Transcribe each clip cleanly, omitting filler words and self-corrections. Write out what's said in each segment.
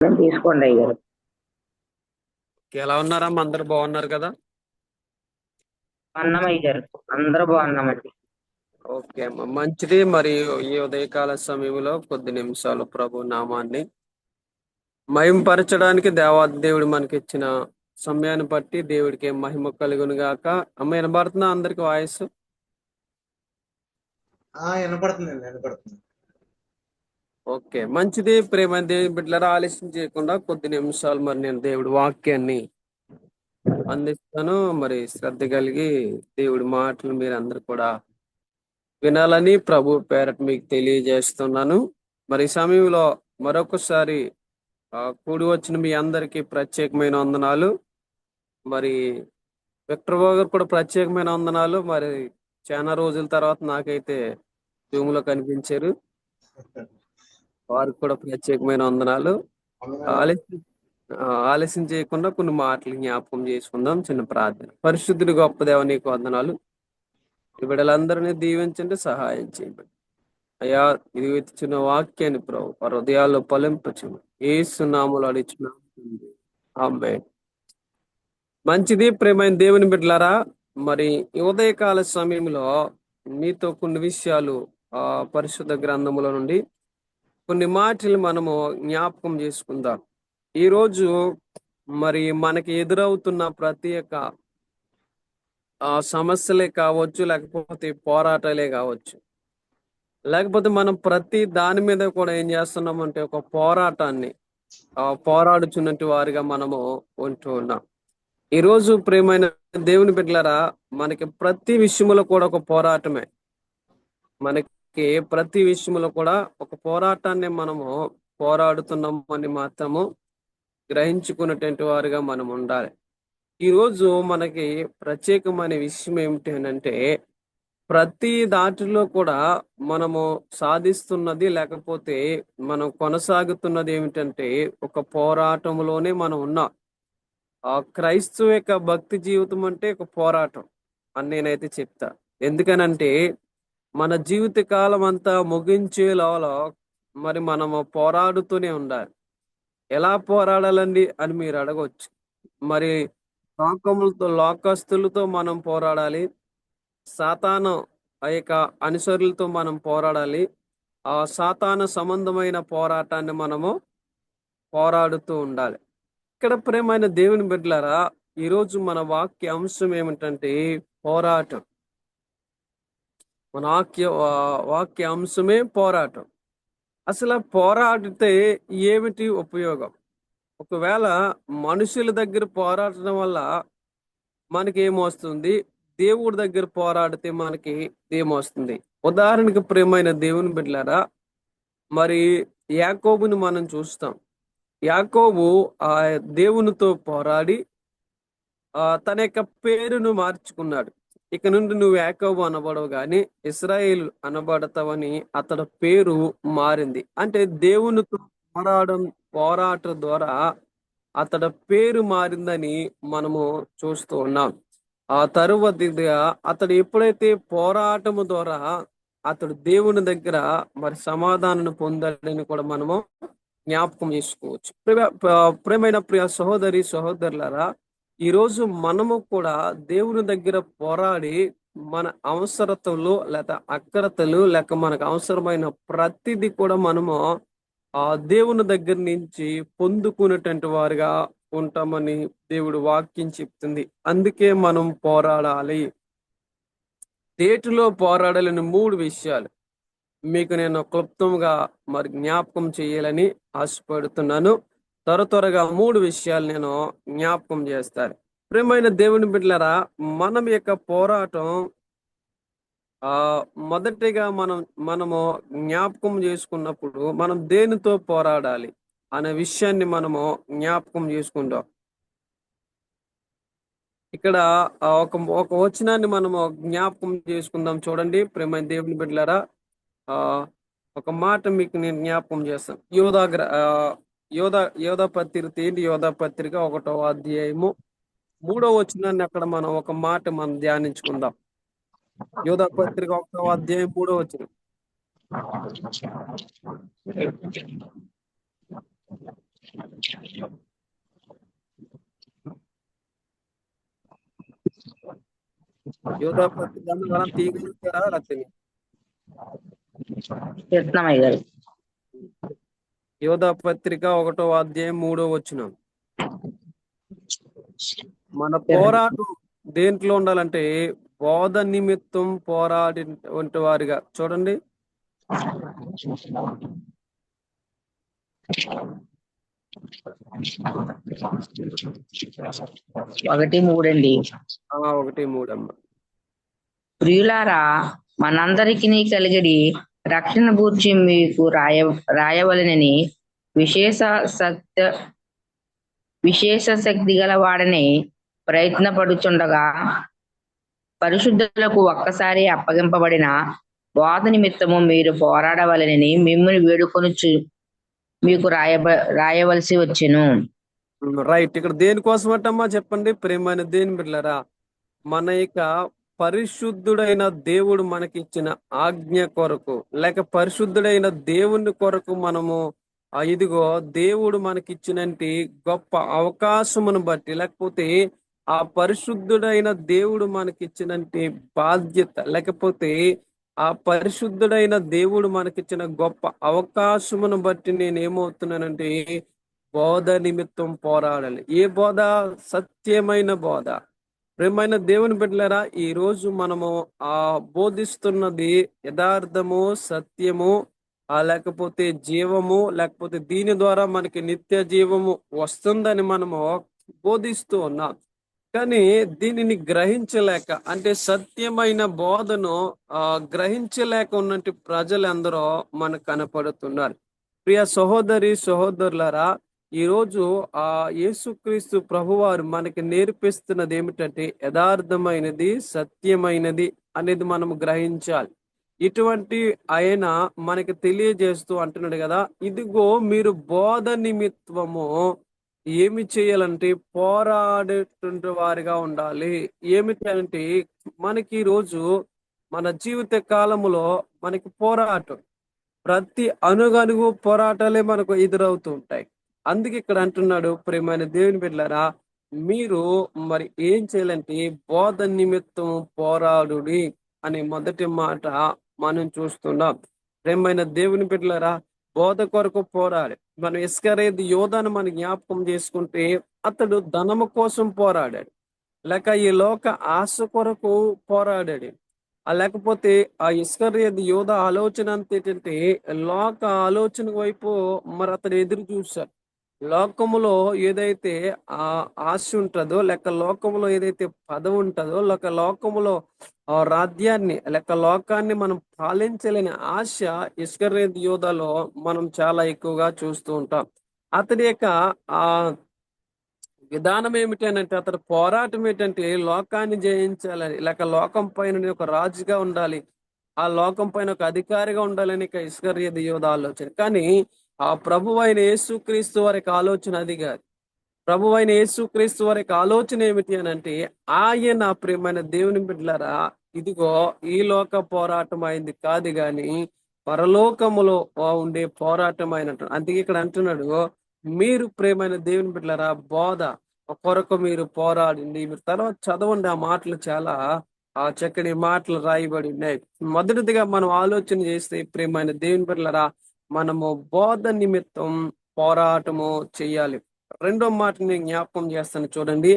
తీసుకోండి అయ్యారు. ఎలా ఉన్నారమ్మా? అందరు బాగున్నారు కదా? అన్నం అయ్యారు. అందరూ బాగున్నామండి. ఓకే అమ్మా, మంచిది. మరి ఈ ఉదయకాల సమయంలో కొద్ది నిమిషాలు ప్రభు నామాన్ని మహిమపరచడానికి దేవాది దేవుడు మనకి ఇచ్చిన సమయాన్ని బట్టి దేవుడికి మహిమ కలుగును గాక. అమ్మ వినబడుతుందా అందరికి వాయిస్? వినపడుతుందండి, వినపడుతుంది. ఓకే, మంచిది. ప్రేమ దేవుని బిడ్డలారా, ఆలస్యం చేయకుండా కొద్ది నిమిషాలు మరి నేను దేవుడి వాక్యాన్ని అందిస్తాను. మరి శ్రద్ధ కలిగి దేవుడి మాటలు మీరు అందరు కూడా వినాలని ప్రభు పేరట మీకు తెలియజేస్తున్నాను. మరి ఈ సమయంలో మరొకసారి కూడి వచ్చిన మీ అందరికీ ప్రత్యేకమైన వందనాలు. మరి విక్టర్ బాబు గారు కూడా ప్రత్యేకమైన వందనాలు. మరి చాలా రోజుల తర్వాత నాకైతే జూమ్ లో కనిపించారు. వారికి కూడా ప్రత్యేకమైన వందనాలు. ఆలస్యం ఆలస్యం చేయకుండా కొన్ని మాటలు జ్ఞాపకం చేసుకుందాం. చిన్న ప్రార్థన. పరిశుద్ధుడి గొప్ప దేవ, నీకు వందనాలు. ఈ బిడ్డలందరినీ దీవించండి, సహాయం చేయండి అయ్యా. ఇది ఇచ్చిన వాక్యాన్ని ప్రభు వారి హృదయాల్లో ఫలింపచు యేసు నామములో అడుగుచున్నాము. ఆమేన్. మంచిది. ప్రేమైన దేవుని బిడ్డలారా, మరి ఈ ఉదయకాల సమయంలో మీతో కొన్ని విషయాలు పరిశుద్ధ గ్రంథముల నుండి కొన్ని మాటలు మనము జ్ఞాపకం చేసుకుందాం. ఈరోజు మరి మనకి ఎదురవుతున్న ప్రతి ఒక్క సమస్యలే కావచ్చు, లేకపోతే పోరాటాలే కావచ్చు, లేకపోతే మనం ప్రతి దాని మీద కూడా ఏం చేస్తున్నామంటే ఒక పోరాటాన్ని పోరాడుచున్నట్టు వారిగా మనము ఉంటూ ఉన్నాం. ఈరోజు ప్రియమైన దేవుని బిడ్డలారా, మనకి ప్రతి విషయంలో కూడా ఒక పోరాటమే. మనకి ప్రతి విషయంలో కూడా ఒక పోరాటాన్ని మనము పోరాడుతున్నాము అని మాత్రము గ్రహించుకున్నటువంటి వారుగా మనం ఉండాలి. ఈరోజు మనకి ప్రత్యేకమైన విషయం ఏమిటి అంటే, ప్రతి దాటిలో కూడా మనము సాధిస్తున్నది, లేకపోతే మనం కొనసాగుతున్నది ఏమిటంటే ఒక పోరాటంలోనే మనం ఉన్నాం. క్రైస్తవ యొక్క భక్తి జీవితం అంటే ఒక పోరాటం అని నేనైతే చెప్తా. ఎందుకనంటే మన జీవిత కాలం అంతా ముగించేలోలో మరి మనము పోరాడుతూనే ఉండాలి. ఎలా పోరాడాలండి అని మీరు అడగవచ్చు. మరి లోకస్తులతో మనం పోరాడాలి. సాతాను ఆ యొక్క అనుసరులతో మనం పోరాడాలి. ఆ సాతాను సంబంధమైన పోరాటాన్ని మనము పోరాడుతూ ఉండాలి. ఇక్కడ ప్రేమైన దేవుని బిడ్డలారా, ఈరోజు మన వాక్య అంశం ఏమిటంటే పోరాటం. మన వాక్య అంశమే పోరాటం. అసలు పోరాడితే ఏమిటి ఉపయోగం? ఒకవేళ మనుషుల దగ్గర పోరాడటం వల్ల మనకి ఏమొస్తుంది? దేవుడి దగ్గర పోరాడితే మనకి ఏమొస్తుంది? ఉదాహరణకి ప్రియమైన దేవుని బిడ్డలారా, మరి యాకోబుని మనం చూస్తాం. యాకోబు ఆ దేవునితో పోరాడి తన యొక్క పేరును మార్చుకున్నాడు. ఇక నుండి నువ్వు యాకోబు అనబడవు గాని ఇశ్రాయేలు అనబడతావని అతడి పేరు మారింది. అంటే దేవునితో పోరాటం ద్వారా అతడి పేరు మారిందని మనము చూస్తూ ఉన్నాం. ఆ తరువాతిగా అతడు ఎప్పుడైతే పోరాటము ద్వారా అతడు దేవుని దగ్గర మరి సమాధానం పొందాడని కూడా మనము జ్ఞాపకం చేసుకోవచ్చు. ప్రియమైన ప్రియ సహోదరి సహోదరులారా, ఈరోజు మనము కూడా దేవుని దగ్గర పోరాడి మన అవసరతలు లేక అక్కరతలు లేక మనకు అవసరమైన ప్రతిదీ కూడా మనము ఆ దేవుని దగ్గర నుంచి పొందుకునేటువంటి వారిగా ఉంటామని దేవుడు వాక్యం చెప్తుంది. అందుకే మనం పోరాడాలి. దేటిలో పోరాడాలని 3 విషయాలు మీకు నేను క్లుప్తంగా మరి జ్ఞాపకం చేయాలని ఆశపడుతున్నాను. త్వరగా 3 విషయాలు నేను జ్ఞాపకం చేస్తాను. ప్రియమైన దేవుని బిడ్డలారా, మనం యొక్క పోరాటం మొదటిగా మనము జ్ఞాపకం చేసుకున్నప్పుడు మనం దేనితో పోరాడాలి అనే విషయాన్ని మనము జ్ఞాపకం చేసుకుంటాం. ఇక్కడ ఒక వచనాన్ని మనము జ్ఞాపకం చేసుకుందాం. చూడండి ప్రియమైన దేవుని బిడ్డలారా, ఒక మాట మీకు నేను జ్ఞాపకం చేస్తాను. యోధా పత్రిక ఏంటి? యోధా పత్రిక 1వ అధ్యాయము 3వ వచనాన్ని అక్కడ మనం ఒక మాట మనం ధ్యానించుకుందాం. యోధా పత్రిక 1వ అధ్యాయం 3వ వచనం. యోధా పత్రిక మనం తీయగలుగుతారా రతిని? చెప్తున్నామయ్య గారు. యోధా పత్రిక 1వ అధ్యాయం 3వ వచనం. మన పోరాటం దేంట్లో ఉండాలంటే బోధ నిమిత్తం పోరాడి వంటి వారిగా. చూడండి, 1:3 అండి. 1:3 అమ్మ. ప్రియులారా, మనందరికీ కలిగిడి రక్షణ గూర్చి మీకు రాయవలనని విశేష శక్తి గల వాడని ప్రయత్నపడుచుండగా పరిశుద్ధులకు ఒక్కసారి అప్పగింపబడిన బోధ నిమిత్తము మీరు పోరాడవలనని మిమ్మల్ని వేడుకొనుచు మీకు రాయవలసి వచ్చెను. రైట్. ఇక్కడ దేనికోసం అంటమ్మా చెప్పండి ప్రేమైన దేని బిడ్డలారా? మన యొక్క పరిశుద్ధుడైన దేవుడు మనకిచ్చిన ఆజ్ఞ కొరకు, లేక పరిశుద్ధుడైన దేవుని కొరకు మనము ఇదిగో దేవుడు మనకిచ్చినట్టి గొప్ప అవకాశమును బట్టి, లేకపోతే ఆ పరిశుద్ధుడైన దేవుడు మనకిచ్చినట్టి బాధ్యత, లేకపోతే ఆ పరిశుద్ధుడైన దేవుడు మనకిచ్చిన గొప్ప అవకాశమును బట్టి నేను ఏమవుతున్నానంటే బోధ నిమిత్తం పోరాడాలి. ఏ బోధ? సత్యమైన బోధ. ప్రియమైన దేవుని బిడ్డలారా, ఈ రోజు మనము బోధిస్తున్నది యథార్థము, సత్యము, లేకపోతే జీవము, లేకపోతే దీని ద్వారా మనకి నిత్య జీవము వస్తుందని మనము బోధిస్తూ ఉన్నాం. కానీ దీనిని గ్రహించలేక, అంటే సత్యమైన బోధను గ్రహించలేక ఉన్నట్టు ప్రజలందరూ మనకు కనపడుతున్నారు. ప్రియ సహోదరి సహోదరులారా, ఈరోజు యేసుక్రీస్తు ప్రభువారు మనకి నేర్పిస్తున్నది ఏమిటంటే యథార్థమైనది, సత్యమైనది అనేది మనం గ్రహించాలి. ఇటువంటి ఆయన మనకి తెలియజేస్తూ అంటున్నాడు కదా, ఇదిగో మీరు బోధ నిమిత్తము ఏమి చేయాలంటే పోరాడేటువంటి వారిగా ఉండాలి. ఏమిటంటే మనకి ఈరోజు మన జీవిత కాలములో మనకి పోరాటం, ప్రతి అణుగణుగు పోరాటాలే మనకు ఎదురవుతూ ఉంటాయి. అందుకే ఇక్కడ అంటున్నాడు, ప్రియమైన దేవుని బిడ్డలారా, మీరు మరి ఏం చేయాలంటే బోధ నిమిత్తం పోరాడుడి అనే మొదటి మాట మనం చూస్తున్నాం. ప్రియమైన దేవుని బిడ్డలారా, బోధ కొరకు పోరాడి. మనం ఇస్కరేతు యోధాను మనం జ్ఞాపకం చేసుకుంటే అతడు ధనము కోసం పోరాడాడు, లేక ఈ లోక ఆశ కొరకు పోరాడాడు. లేకపోతే ఆ ఇస్కరేతు యోధ ఆలోచన అంత ఏంటంటే లోక ఆలోచన వైపు మరి అతడు ఎదురు చూశాడు. లోకములో ఏదైతే ఆశ ఉంటుందో, లేక లోకములో ఏదైతే పదవి ఉంటుందో, లేక లోకములో రాజ్యాన్ని, లేక లోకాన్ని మనం పాలించలేని ఆశ ఇస్కరేతు యోధలో మనం చాలా ఎక్కువగా చూస్తూ ఉంటాం. అతడి యొక్క విధానం ఏమిటంటే, అతడు పోరాటం ఏంటంటే లోకాన్ని జయించాలని, లేక లోకం పైన ఒక రాజుగా ఉండాలి, ఆ లోకం పైన ఒక అధికారిగా ఉండాలని ఇస్కరియోతు యోధ ఆలోచన. కానీ ఆ ప్రభు అయిన యేసుక్రీస్తు వారికి ఆలోచన అది కాదు. ప్రభు అయిన యేసుక్రీస్తు వారికి ఆలోచన ఏమిటి అని అంటే, ఆయన ప్రియమైన దేవుని బిడ్డలారా, ఇదిగో ఈ లోక పోరాటం అయింది కాదు గాని పరలోకములో ఉండే పోరాటం అయినట్టు. అందుకే ఇక్కడ అంటున్నాడు, మీరు ప్రియమైన దేవుని బిడ్డలారా బోధ కొరకు మీరు పోరాడండి. మీరు తర్వాత చదవండి, ఆ మాటలు చాలా చక్కని మాటలు రాయబడి ఉన్నాయి. మొదటిదిగా మనం ఆలోచన చేస్తే ప్రియమైన దేవుని బిడ్డలారా, మనము బోధ నిమిత్తం పోరాటము చెయ్యాలి. రెండో మాటని జ్ఞాపకం చేస్తాను చూడండి.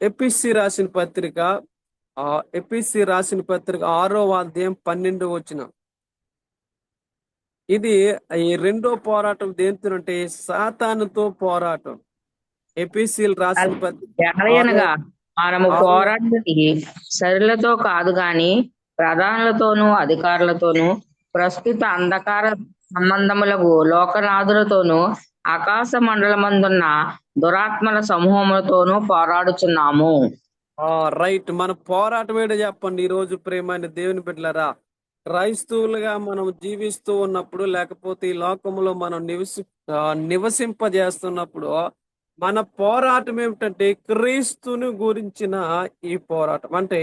ఎపిసి రాసిన పత్రిక 6వ అధ్యాయం 12వ వచనం. ఇది ఈ రెండో పోరాటం దేంతో? సాతానుతో పోరాటం. ఎపిసిల్ రాసిన పత్రిక మనము పోరాడేది శరీరులతో కాదు గాని ప్రధానులతోనూ అధికారులతోనూ ప్రస్తుత అంధకార సంబంధములకు లోకనాథులతోనూ ఆకాశ మండలమందున్న దురాత్మల సమూహములతోనూ పోరాడుచున్నాము. రైట్. మన పోరాటం ఏంటో చెప్పండి. ఈ రోజు ప్రేమైన దేవుని బిడ్డలారా, క్రైస్తవులుగా మనం జీవిస్తూ ఉన్నప్పుడు, లేకపోతే ఈ లోకంలో మనం నివసింపజేస్తున్నప్పుడు మన పోరాటం ఏమిటంటే క్రీస్తుని గురించిన ఈ పోరాటం. అంటే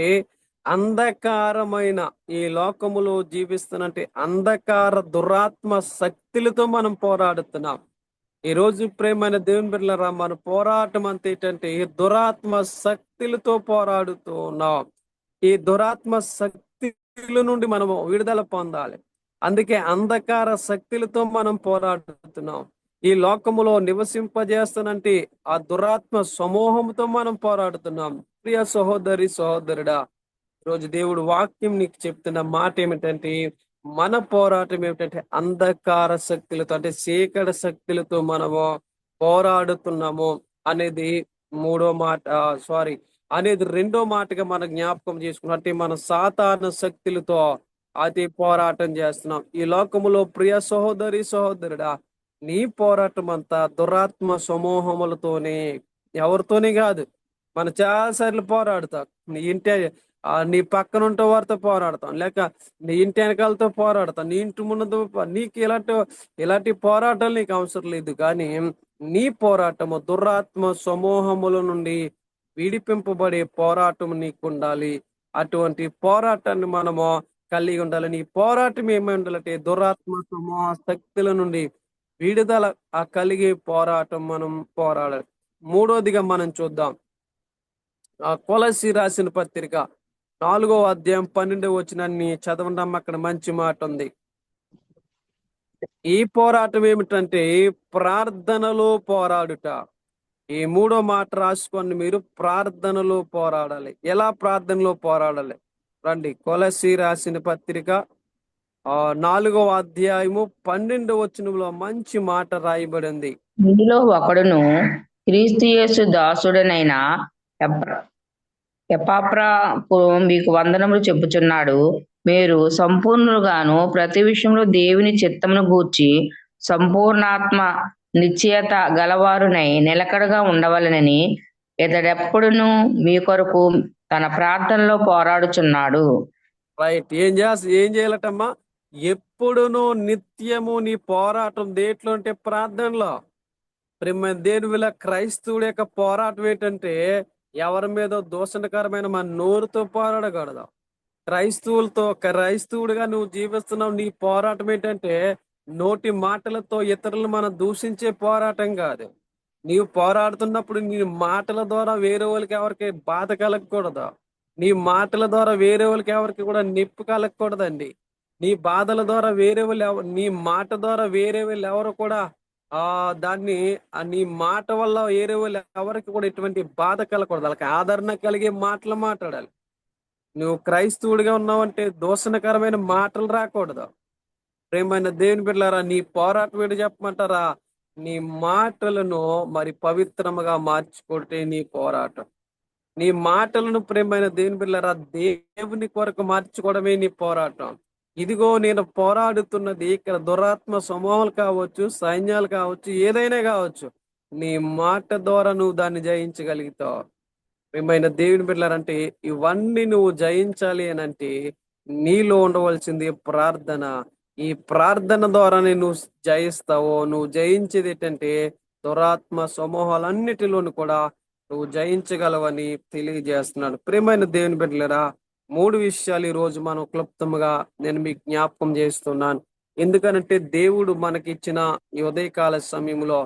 అంధకారమైన ఈ లోకములో జీవిస్తున్నట్టు అంధకార దురాత్మ శక్తులతో మనం పోరాడుతున్నాం. ఈ రోజు ప్రేమైన దేవుని బిడ్డలారా, మన పోరాటం అంతా ఏంటంటే ఈ దురాత్మ శక్తులతో పోరాడుతూ ఉన్నాం. ఈ దురాత్మ శక్తుల నుండి మనము విడుదల పొందాలి. అందుకే అంధకార శక్తులతో మనం పోరాడుతున్నాం. ఈ లోకములో నివసింపజేస్తానంటే ఆ దురాత్మ సమూహంతో మనం పోరాడుతున్నాం. ప్రియ సహోదరి సహోదరుడా, ఈరోజు దేవుడు వాక్యం నీకు చెప్తున్న మాట ఏమిటంటే, మన పోరాటం ఏమిటంటే అంధకార శక్తులతో, అంటే చీకటి శక్తులతో మనము పోరాడుతున్నాము అనేది మూడో మాట, అనేది రెండో మాటగా మనం జ్ఞాపకం చేసుకున్నాం. అంటే మన సాతాన శక్తులతో అది పోరాటం చేస్తున్నాం ఈ లోకములో. ప్రియ సహోదరి సహోదరుడా, నీ పోరాటం అంతా దురాత్మ సమూహములతోనే, ఎవరితోనే కాదు. మనం చాలాసార్లు పోరాడుతాం. నీ ఇంటి నీ పక్కన ఉంటే వారితో పోరాడతాం, లేక నీ ఇంటి వెనకాలతో పోరాడతాం, నీ ఇంటి ముందు. నీకు ఇలాంటి పోరాటాలు నీకు అవసరం లేదు. కానీ నీ పోరాటము దురాత్మ సమూహముల నుండి విడిపింపబడే పోరాటం నీకు ఉండాలి. అటువంటి పోరాటాన్ని మనము కలిగి ఉండాలి. నీ పోరాటం ఏమై ఉండాలంటే దురాత్మ సమూహ శక్తుల నుండి విడుదల కలిగే పోరాటం మనం పోరాడాలి. మూడోదిగా మనం చూద్దాం, కొలస్సీ రాసిన పత్రిక 4వ అధ్యాయం 12వ వచనాన్ని చదవడం. అక్కడ మంచి మాట ఉంది. ఈ పోరాటం ఏమిటంటే ప్రార్థనలో పోరాడుట. ఈ మూడో మాట రాసుకొని మీరు ప్రార్థనలో పోరాడాలి. ఎలా ప్రార్థనలో పోరాడాలి? రండి, కొలస్సీ రాసిన పత్రిక 4వ అధ్యాయము 12వ వచనంలో మంచి మాట రాయబడింది. మీలో ఒకడును క్రీస్తు యేసు దాసుడనైన ఎపాఫ్రా మీకు వందనములు చెప్పుచున్నాడు. మీరు సంపూర్ణులుగాను ప్రతి విషయంలో దేవుని చిత్తమును గూర్చి సంపూర్ణాత్మ నిశ్చయత గలవారునై నిలకడగా ఉండవలెనని ఇతడెప్పుడును మీ కొరకు తన ప్రార్థనలో పోరాడుచున్నాడు. రైట్. ఏం చేయాలటమ్మా? ఎప్పుడునూ నిత్యము నీ పోరాటం దేంట్లో అంటే ప్రార్థనలో. ప్రేమ దేవుల క్రైస్తవుడి యొక్క పోరాటం ఏంటంటే ఎవరి మీద దూషణకరమైన మన నోరుతో పోరాడకూడదు. క్రైస్తవుడిగా నువ్వు జీవిస్తున్నావు. నీ పోరాటం ఏంటంటే నోటి మాటలతో ఇతరులను మనం దూషించే పోరాటం కాదు. నీవు పోరాడుతున్నప్పుడు నీ మాటల ద్వారా వేరే వాళ్ళకి ఎవరికి బాధ కలగకూడదు. నీ మాటల ద్వారా వేరే వాళ్ళకి ఎవరికి కూడా నొప్పి కలగకూడదండి. నీ బాధల ద్వారా వేరే వాళ్ళు నీ మాట ద్వారా వేరే వాళ్ళు ఎవరు కూడా దాన్ని నీ మాట వల్ల వేరే వాళ్ళు ఎవరికి కూడా ఎటువంటి బాధ కలగకూడదు. వాళ్ళకి ఆదరణ కలిగే మాటలు మాట్లాడాలి. నువ్వు క్రైస్తవుడిగా ఉన్నావంటే దూషణకరమైన మాటలు రాకూడదు. ప్రేమైన దేవుని బిడ్డలారా, నీ పోరాటం ఏంటి చెప్పమంటారా? నీ మాటలను మరి పవిత్రముగా మార్చుకుంటే నీ పోరాటం. నీ మాటలను ప్రేమైన దేవుని బిడ్డలారా దేవుని కొరకు మార్చుకోవడమే నీ పోరాటం. ఇదిగో నేను పోరాడుతున్నది ఇక్కడ దురాత్మ సమూహాలు కావచ్చు, సైన్యాలు కావచ్చు, ఏదైనా కావచ్చు. నీ మాట ద్వారా నువ్వు దాన్ని జయించగలుగుతావు. ప్రేమైన దేవుని బిడ్డలారంటే ఇవన్నీ నువ్వు జయించాలి అని అంటే నీలో ఉండవలసింది ప్రార్థన. ఈ ప్రార్థన ద్వారానే నువ్వు జయిస్తావో. నువ్వు జయించేది ఏంటంటే దురాత్మ సమూహాలన్నిటిలోను కూడా నువ్వు జయించగలవని తెలియజేస్తున్నాడు. ప్రేమైన దేవుని బిడ్డలారా, 3 విషయాలు ఈ రోజు మనం క్లుప్తంగా నేను మీకు జ్ఞాపకం చేస్తున్నాను. ఎందుకనంటే దేవుడు మనకిచ్చిన ఈ ఉదయకాల సమయంలో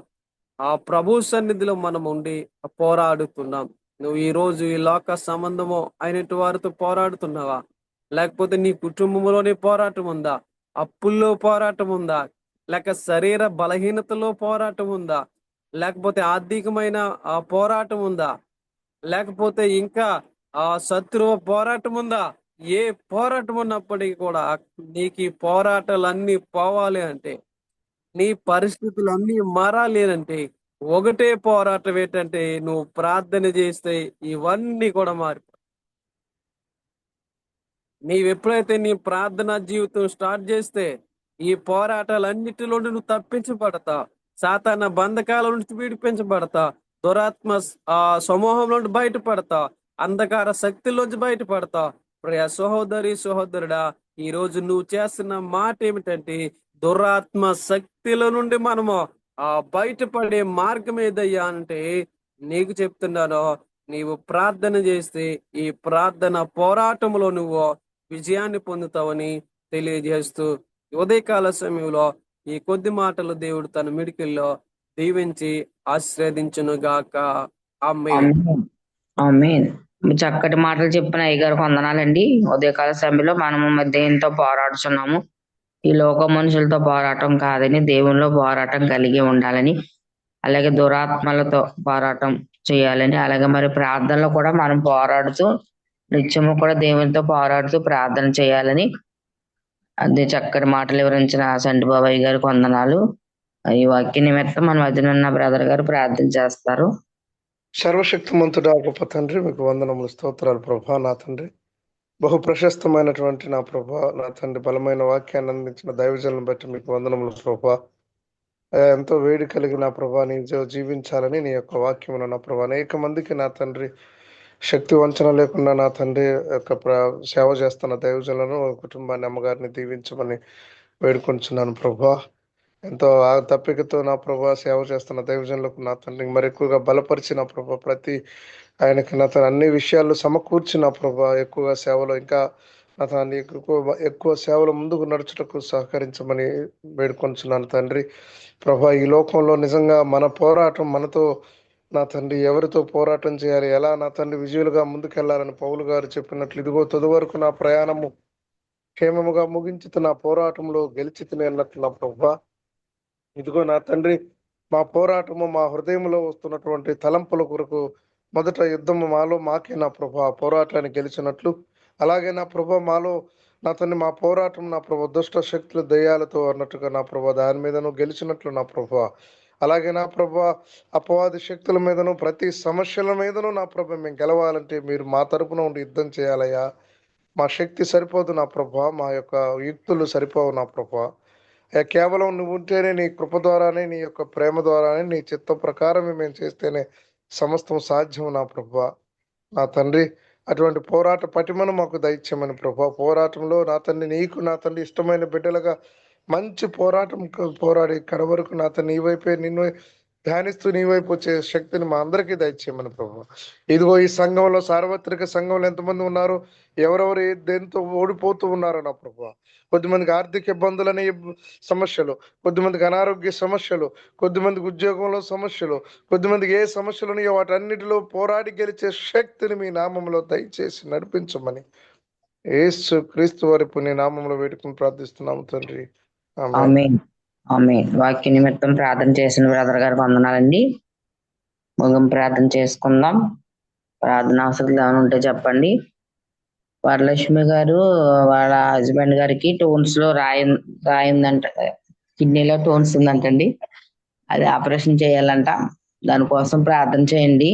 ఆ ప్రభు సన్నిధిలో మనం ఉండి పోరాడుతున్నాం. నువ్వు ఈ రోజు ఈ లోక సంబంధము అయినట్టు వారితో పోరాడుతున్నావా? లేకపోతే నీ కుటుంబంలోనే పోరాటం ఉందా? అప్పుల్లో పోరాటం ఉందా? లేక శరీర బలహీనతలో పోరాటం ఉందా? లేకపోతే ఆర్థికమైన పోరాటం ఉందా? లేకపోతే ఇంకా శత్రువు పోరాటం ఉందా? ఏ పోరాటం ఉన్నప్పటికీ కూడా నీకు ఈ పోరాటాలన్నీ పోవాలి అంటే, నీ పరిస్థితులు అన్నీ మారాలి అంటే ఒకటే పోరాటం ఏంటంటే నువ్వు ప్రార్థన చేస్తే ఇవన్నీ కూడా నీవెప్పుడైతే నీ ప్రార్థనా జీవితం స్టార్ట్ చేస్తే ఈ పోరాటాలన్నిటిలో నువ్వు తప్పించబడతావు. సాతాన బంధకాల నుంచి విడిపించబడతావు. దురాత్మ సమూహం నుండి బయటపడతావు. అంధకార శక్తిలోంచి బయటపడతావు. ప్రియ సహోదరి సహోదరుడా, ఈ రోజు నువ్వు చేస్తున్న మాట ఏమిటంటే దురాత్మ శక్తుల నుండి మనము బయటపడే మార్గం ఏదయ్యా అంటే నీకు చెప్తున్నాను, నీవు ప్రార్థన చేస్తే ఈ ప్రార్థన పోరాటంలో నువ్వు విజయాన్ని పొందుతావని తెలియజేస్తూ ఉదయకాల సమయంలో ఈ కొద్ది మాటలు దేవుడు తన మిడికిల్లో దీవించి ఆశీర్వదించును గాక. ఆమేన్. ఆమేన్. ఆమేన్. చక్కటి మాటలు చెప్పిన అయ్యగారు వందనాలండి. ఉదయకాల సమయంలో మనము దేనితో పోరాడుతున్నాము, ఈ లోక మనుషులతో పోరాటం కాదని దేవునిలో పోరాటం కలిగి ఉండాలని, అలాగే దురాత్మలతో పోరాటం చేయాలని, అలాగే మరి ప్రార్థనలో కూడా మనం పోరాడుతూ నిత్యము కూడా దేవునితో పోరాడుతూ ప్రార్థన చేయాలని అదే చక్కటి మాటలు వివరించిన సంటి బాబాయ్ గారికి వందనాలు. ఈ వాక్య నిమిత్తం మన మధ్యన ఉన్న బ్రదర్ గారు ప్రార్థన చేస్తారు. సర్వశక్తిమంతుడా గొప్ప తండ్రి, మీకు వందనములు, స్తోత్రాలు ప్రభా. నా తండ్రి, బహు ప్రశస్తమైనటువంటి నా ప్రభా, నా తండ్రి, బలమైన వాక్యాన్ని అందించిన దైవజనులను బట్టి మీకు వందనములు ప్రభా. ఎంతో వేడి కలిగి నా ప్రభా నీ జీవించాలని నీ యొక్క వాక్యమును నా ప్రభా అనేక మందికి నా తండ్రి శక్తి వంచన లేకుండా నా తండ్రి యొక్క సేవ చేస్తున్న దైవజనులను, కుటుంబాన్ని, అమ్మగారిని దీవించమని వేడుకొంచున్నాను ప్రభా. ఎంతో తప్పికతో నా ప్రభా సేవ చేస్తున్న దైవజనులకు నా తండ్రి మరి ఎక్కువగా బలపరిచిన ప్రభా, ప్రతి ఆయనకి నా తన అన్ని విషయాలు సమకూర్చిన ప్రభా, ఎక్కువగా సేవలో ఇంకా నా తండ్రి ఎక్కువ సేవలు ముందుకు నడుచుటకు సహకరించమని వేడుకొంచున్నాను తండ్రి ప్రభా. ఈ లోకంలో నిజంగా మన పోరాటం మనతో నా తండ్రి ఎవరితో పోరాటం చేయాలి, ఎలా నా తండ్రి విజయులుగా ముందుకెళ్లాలని పౌలు గారు చెప్పినట్లు, ఇదిగో తుది వరకు నా ప్రయాణము క్షేమముగా ముగించుతూ నా పోరాటంలో గెలిచితిని అన్నట్లు నా ప్రభా. ఇదిగో నా తండ్రి, మా పోరాటము మా హృదయంలో వస్తున్నటువంటి తలంపుల కొరకు మొదట యుద్ధము మాలో మాకే నా ప్రభా పోరాటాన్ని గెలిచినట్లు, అలాగే నా ప్రభా మాలో నా తండ్రి మా పోరాటం నా ప్రభా దుష్ట శక్తులు దయ్యాలతో అన్నట్టుగా నా ప్రభా దాని మీదను గెలిచినట్లు నా ప్రభా, అలాగే నా ప్రభా అపవాది శక్తుల మీదను ప్రతి సమస్యల మీదను నా ప్రభా మేము గెలవాలంటే మీరు మా తరపున ఉండి యుద్ధం చేయాలయ్యా. మా శక్తి సరిపోదు నా ప్రభా, మా యొక్క యుక్తులు సరిపోవు నా ప్రభా. కేవలం నువ్వు ఉంటేనే, నీ కృప ద్వారానే, నీ యొక్క ప్రేమ ద్వారానే, నీ చిత్తం ప్రకారమే మేము చేస్తేనే సమస్తం సాధ్యం నా ప్రభా. నా తండ్రి, అటువంటి పోరాట పటిమను మాకు దయచేయమని ప్రభా. పోరాటంలో నా తండ్రి నీకు నా తండ్రి ఇష్టమైన బిడ్డలుగా మంచి పోరాటం పోరాడి కడవరకు నా తండ్రి నీ వైపే నిన్ను ధ్యానిస్తూ నీ వైపు వచ్చే శక్తిని మా అందరికీ దయచేయమని ప్రభు. ఇదిగో ఈ సంఘంలో, సార్వత్రిక సంఘంలో ఎంతమంది ఉన్నారు, ఎవరెవరు దేంతో ఓడిపోతూ ఉన్నారో నా ప్రభు. కొద్దిమందికి ఆర్థిక ఇబ్బందులనే సమస్యలు, కొద్దిమందికి అనారోగ్య సమస్యలు, కొద్దిమందికి ఉద్యోగంలో సమస్యలు, కొద్దిమందికి ఏ సమస్యలు ఉన్నాయో వాటన్నిటిలో పోరాడి గెలిచే శక్తిని మీ నామంలో దయచేసి నడిపించమని యేసు క్రీస్తు వారి పుణ్య నామంలో వేడుకుని ప్రార్థిస్తున్నాము తండ్రి. ఆమేన్. ఆమేన్. ఆమేన్. వాక్య నిమిత్తం ప్రార్థన చేసిన బ్రదర్ గారికి వందనాలండి. ముగింపు ప్రార్థన చేసుకుందాం. ప్రార్థన అవసరం ఏమైనా ఉంటే చెప్పండి. వరలక్ష్మి గారు వాళ్ళ హస్బెండ్ గారికి టోన్స్ లో రాయిందంట, కిడ్నీలో టోన్స్ ఉందంటండి. అది ఆపరేషన్ చేయాలంట. దానికోసం ప్రార్థన చేయండి.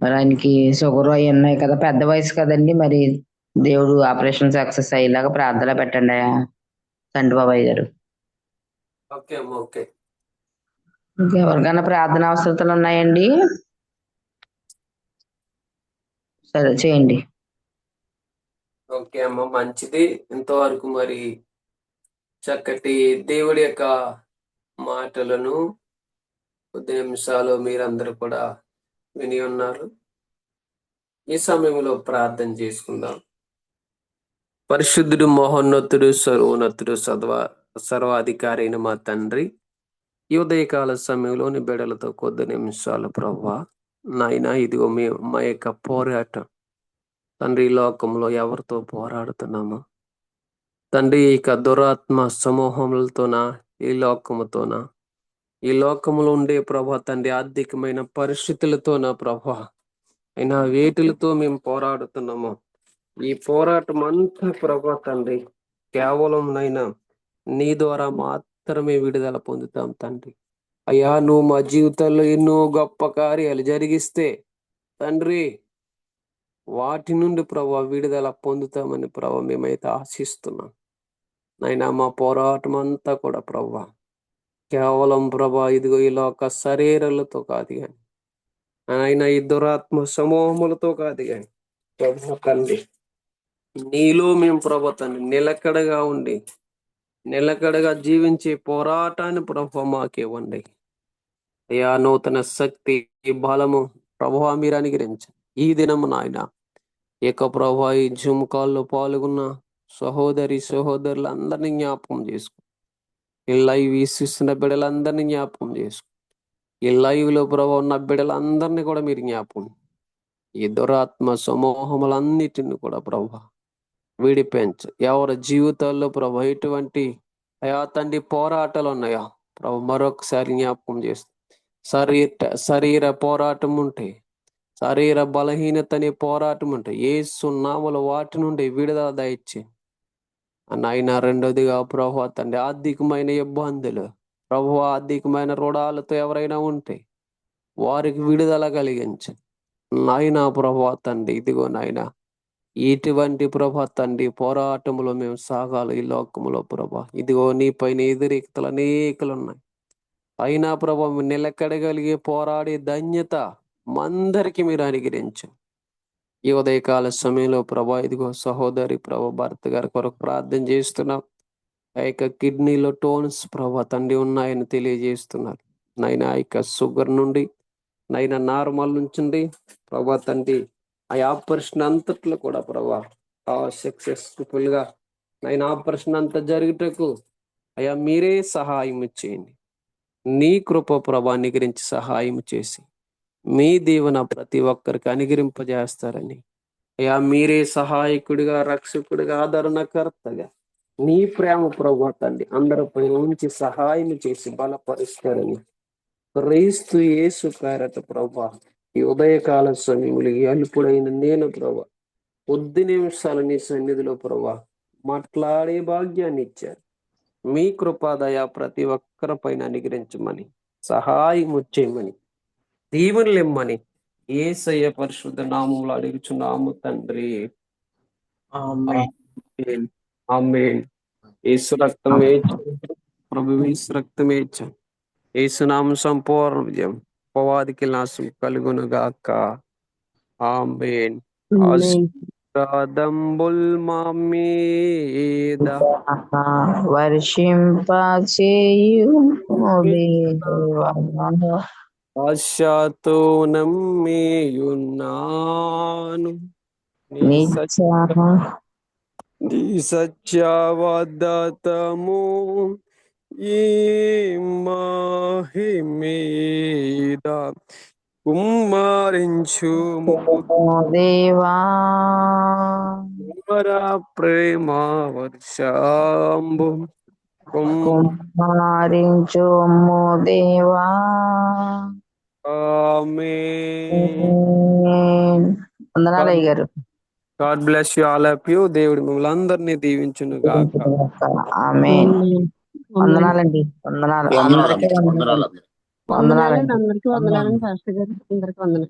మరి ఆయనకి షుగర్ అవి ఉన్నాయి కదా, పెద్ద వయసు కదండి. మరి దేవుడు ఆపరేషన్ సక్సెస్ అయ్యేలాగా ప్రార్థన పెట్టండి తండ్రి బాబాయ్ గారు. ఓకే అమ్మ, ఓకే. ఇంకెవరికైనా ప్రార్థన అవసరతలు ఉన్నాయండి? సరే చేయండి. ఓకే అమ్మ, మంచిది. ఇంతవరకు మరి చక్కటి దేవుడి యొక్క మాటలను కొద్ది నిమిషాలు మీరందరూ కూడా విని ఉన్నారు. ఈ సమయంలో ప్రార్థన చేసుకుందాం. పరిశుద్ధుడు, మహోన్నతుడు, సర్వోన్నతుడు, సర్వాధికారి అయిన మా తండ్రి, ఈ ఉదయకాల సమయంలోని బిడ్డలతో కొద్ది నిమిషాలు ప్రభువా నాయన, ఇదిగో మా యొక్క పోరాటం తండ్రి, ఈ లోకంలో ఎవరితో పోరాడుతున్నామా తండ్రి? ఇక దురాత్మ సమూహములతోనా, ఈ లోకముతోనా, ఈ లోకములో ఉండే ప్రభా తండ్రి ఆర్థికమైన పరిస్థితులతోనా ప్రభా అయినా వేటిలతో మేము పోరాడుతున్నాము? ఈ పోరాటం అంతా ప్రభా తండ్రి కేవలం నైనా నీ ద్వారా మాత్రమే విడుదల పొందుతాం తండ్రి. అయ్యా, నువ్వు మా జీవితాల్లో ఎన్నో గొప్ప కార్యాలు జరిగిస్తే తండ్రి వాటి నుండి ప్రభా విడుదల పొందుతామని ప్రభా మేమైతే ఆశిస్తున్నాం. నైనా మా పోరాటం అంతా కూడా ప్రభా కేవలం ప్రభా ఇదిగో ఈ లోక శరీరాలతో కాదు కానీ, ఆయన ఈ దురాత్మ సమూహములతో కాదు కానీ ప్రభా తండ్రి నీలో మేము ప్రభా తండ్రి నిలకడగా ఉండి నిలకడగా జీవించే పోరాటాన్ని ప్రభా మాకివ్వండి. అయ్యా, నూతన శక్తి, బలము ప్రభా మీరు అనుగ్రహించండి. ఈ దినము నాయన ఏక ప్రభా ఈ జూమ్ కాల్లో పాల్గొన్న సహోదరులందరినీ జ్ఞాపకం చేసుకో. ఈ లైవ్ వీక్షిస్తున్న బిడ్డలందరినీ జ్ఞాపకం చేసుకో. ఈ లైవ్ లో ప్రభు ఉన్న బిడ్డలందరినీ కూడా మీరు జ్ఞాపకం, ఈ దురాత్మ సమూహములన్నిటిని కూడా ప్రభు విడిపించు. ఎవరి జీవితాల్లో ప్రభు ఎటువంటి అయా తండ్రి పోరాటాలు ఉన్నాయా ప్రభు మరొకసారి జ్ఞాపకం చేస్తూ, శరీర పోరాటం ఉంటే, శరీర బలహీనత అనే పోరాటం ఉంటే యేసు నామములో వాటి నుండి విడుదల దయచే నాయన. రెండోదిగా ప్రభు తండ్రి ఆర్థికమైన ఇబ్బందులు, ప్రభు ఆర్థికమైన రుణాలతో ఎవరైనా ఉంటే వారికి విడుదల కలిగించు నాయన. ప్రభు తండ్రి ఇదిగో నాయన, ఇటువంటి ప్రభా తండ్రి పోరాటంలో మేము సాగాలి ఈ లోకములో ప్రభా. ఇదిగో నీ పైన ఎదురీక్తలు అనేకలు ఉన్నాయి, అయినా ప్రభా నిలకడగలిగే పోరాడే ధన్యత మందరికి మీరు అనుగ్రహించు. ఈ ఉదయకాల సమయంలో ప్రభా ఇదిగో సహోదరి ప్రభా భర్త గారి కొరకు ప్రార్థన చేస్తున్నాం. ఆ యొక్క కిడ్నీలో టోన్స్ ప్రభా తండ్రి ఉన్నాయని తెలియజేస్తున్నారు. నైనా ఆ యొక్క షుగర్ నుండి నైనా నార్మల్ నుంచి ప్రభా తండ్రి ఆ ఆపరేషన్ అంతట్లో కూడా ప్రభా సక్సెస్ఫుల్ గా నైనా ఆపరేషన్ అంతా జరుగుటకు అయా మీరే సహాయం చేయండి. నీ కృప ప్రభా అనుగ్రహించి సహాయం చేసి మీ దీవెన ప్రతి ఒక్కరికి అనుగ్రహింపజేస్తారని అయా మీరే సహాయకుడిగా, రక్షకుడిగా, ఆదరణకర్తగా నీ ప్రేమ ప్రభా తండ్రి అందరిపై ఉంచి సహాయం చేసి బలపరుస్తారని క్రీస్తు యేసు పేరట ప్రభా ఈ ఉదయకాల సమయంలో అల్పుడైన నేను ప్రభా 10 నిమిషాలు నీ సన్నిధిలో ప్రభా మాట్లాడే భాగ్యాన్ని ఇచ్చారు. మీ కృపాదయ ప్రతి ఒక్కరి పైన అనుగ్రహించమని, సహాయం చేయమని, దీవెనలు ఇమ్మని యేసయ్య పరిశుద్ధ నామములో అడుగుచున్నాము తండ్రి. ఆమేన్. ఆమేన్. యేసు రక్తమే ప్రభు, యేసు రక్తమే ఇచ్చాను. యేసునామం సంపూర్ణ విజయం, అపవాదికి నాశం కలుగును గాక. ఆమేన్. ఆశీర్వాదంబుల్ మా మీద వర్షింపచేయు దేవా, ఆశతో నమ్మియున్నాను. నీ సత్యవదతము ఈ మహిమీద కుమ్మరించుము దేవా, ప్రేమ వర్షంబు కుమారించుము దేవా. ఆమేన్. వందనాలు అయ్య గారు. God bless you all of you. దేవుడు మిమ్మల్ని అందరినీ దీవించును గాక. ఆమేన్. వందనాలండి. వందనాలు అందరికీ వందనాలు. వందనాలండి, అందరికీ వందనాలండి, పాస్టర్ గారు అందరికీ వందనాలు.